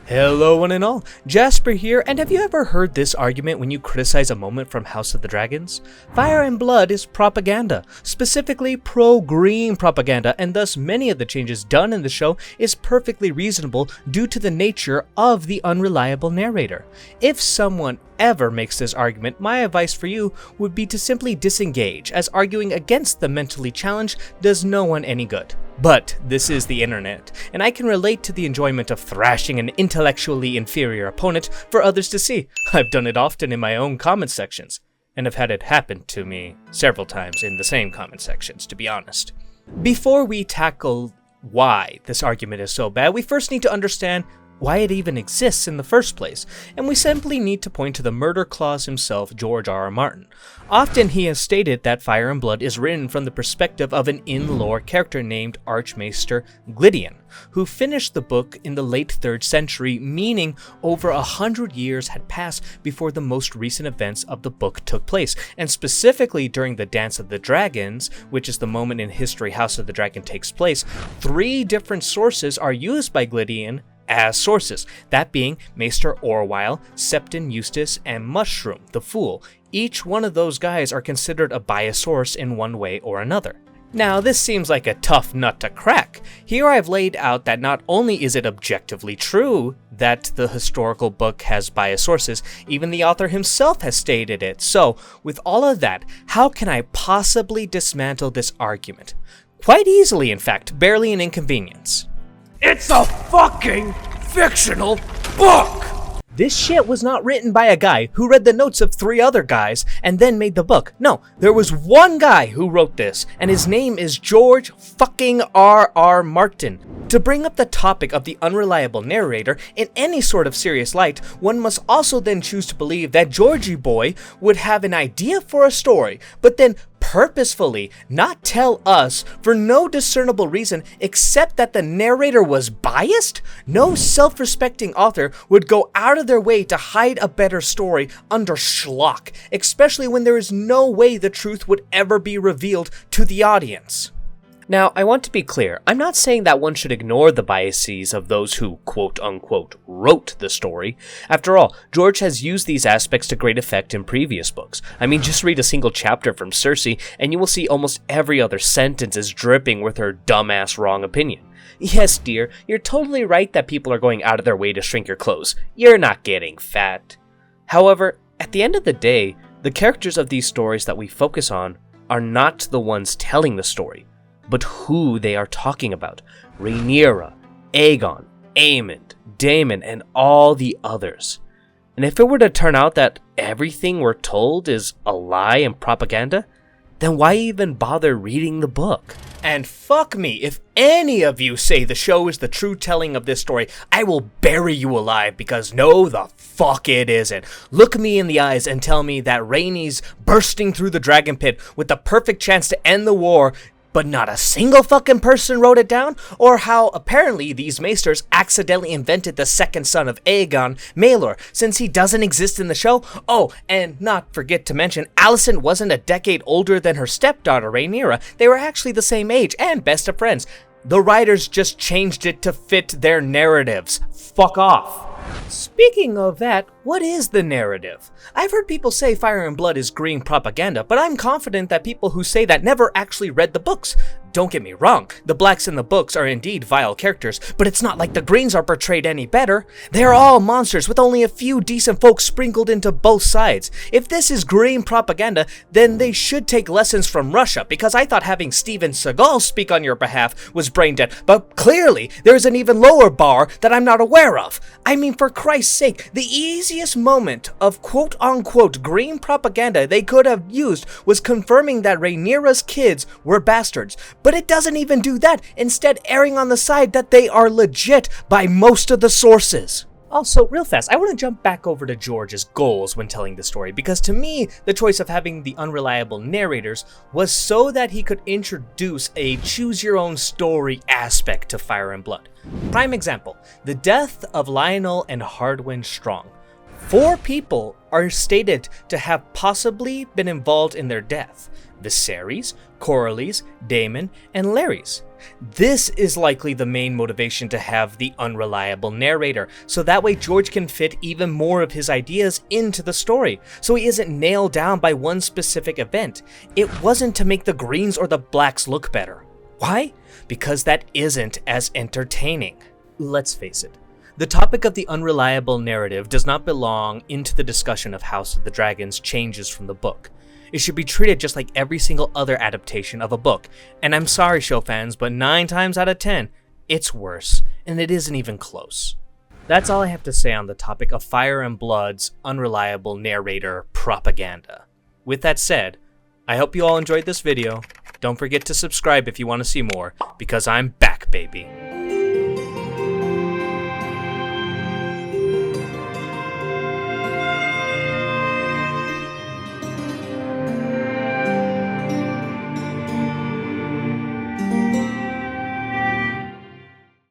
Hello one and all, Jasper here, and have you ever heard this argument when you criticize a moment from House of the Dragons? Fire and Blood is propaganda, specifically pro-green propaganda, and thus many of the changes done in the show is perfectly reasonable due to the nature of the unreliable narrator. If someone ever makes this argument, my advice for you would be to simply disengage, as arguing against the mentally challenged does no one any good. But this is the internet, and I can relate to the enjoyment of thrashing an intellectually inferior opponent for others to see. I've done it often in my own comment sections, and have had it happen to me several times in the same comment sections, to be honest. Before we tackle why this argument is so bad, we first need to understand why it even exists in the first place, and we simply need to point to the murder clause himself, George R.R. Martin. Often he has stated that Fire and Blood is written from the perspective of an in-lore character named Archmaester Gwydion, who finished the book in the late 3rd century, meaning over 100 years had passed before the most recent events of the book took place, and specifically during the Dance of the Dragons, which is the moment in history House of the Dragon takes place. 3 different sources are used by Gwydion as sources, that being Maester Orwyle, Septon Eustace, and Mushroom, the Fool. Each one of those guys are considered a biased source in one way or another. Now, this seems like a tough nut to crack. Here I've laid out that not only is it objectively true that the historical book has biased sources, even the author himself has stated it. So, with all of that, how can I possibly dismantle this argument? Quite easily, in fact, barely an inconvenience. It's a fucking fictional book! This shit was not written by a guy who read the notes of 3 other guys and then made the book. No, there was one guy who wrote this, and his name is George fucking R.R. Martin. To bring up the topic of the unreliable narrator in any sort of serious light, one must also then choose to believe that Georgie boy would have an idea for a story, but then purposefully not tell us for no discernible reason except that the narrator was biased? No self-respecting author would go out of their way to hide a better story under schlock, especially when there is no way the truth would ever be revealed to the audience. Now, I want to be clear, I'm not saying that one should ignore the biases of those who quote-unquote wrote the story. After all, George has used these aspects to great effect in previous books. I mean, just read a single chapter from Cersei, and you will see almost every other sentence is dripping with her dumbass wrong opinion. Yes, dear, you're totally right that people are going out of their way to shrink your clothes. You're not getting fat. However, at the end of the day, the characters of these stories that we focus on are not the ones telling the story, but who they are talking about. Rhaenyra, Aegon, Aemond, Daemon, and all the others. And if it were to turn out that everything we're told is a lie and propaganda, then why even bother reading the book? And fuck me, if any of you say the show is the true telling of this story, I will bury you alive, because no the fuck it isn't. Look me in the eyes and tell me that Rhaenys bursting through the dragon pit with the perfect chance to end the war, but not a single fucking person wrote it down? Or how apparently these maesters accidentally invented the second son of Aegon, Maelor, since he doesn't exist in the show? Oh, and not forget to mention, Alicent wasn't a decade older than her stepdaughter Rhaenyra. They were actually the same age and best of friends. The writers just changed it to fit their narratives. Fuck off. Speaking of that, what is the narrative? I've heard people say Fire and Blood is green propaganda, but I'm confident that people who say that never actually read the books. Don't get me wrong, the blacks in the books are indeed vile characters, but it's not like the greens are portrayed any better. They're all monsters with only a few decent folks sprinkled into both sides. If this is green propaganda, then they should take lessons from Russia, because I thought having Steven Seagal speak on your behalf was brain dead, but clearly there's an even lower bar that I'm not aware of. I mean, for Christ's sake, the easiest moment of quote-unquote green propaganda they could have used was confirming that Rhaenyra's kids were bastards. But it doesn't even do that, instead erring on the side that they are legit by most of the sources. Also, real fast, I want to jump back over to George's goals when telling the story, because to me, the choice of having the unreliable narrators was so that he could introduce a choose-your-own-story aspect to Fire and Blood. Prime example, the death of Lionel and Hardwin Strong. 4 people are stated to have possibly been involved in their death: Viserys, Corlys, Daemon, and Larys. This is likely the main motivation to have the unreliable narrator, so that way George can fit even more of his ideas into the story, so he isn't nailed down by one specific event. It wasn't to make the Greens or the Blacks look better. Why? Because that isn't as entertaining. Let's face it, the topic of the unreliable narrative does not belong into the discussion of House of the Dragons changes from the book. It should be treated just like every single other adaptation of a book, and I'm sorry show fans, but 9 times out of 10, it's worse, and it isn't even close. That's all I have to say on the topic of Fire and Blood's unreliable narrator propaganda. With that said, I hope you all enjoyed this video. Don't forget to subscribe if you want to see more, because I'm back, baby.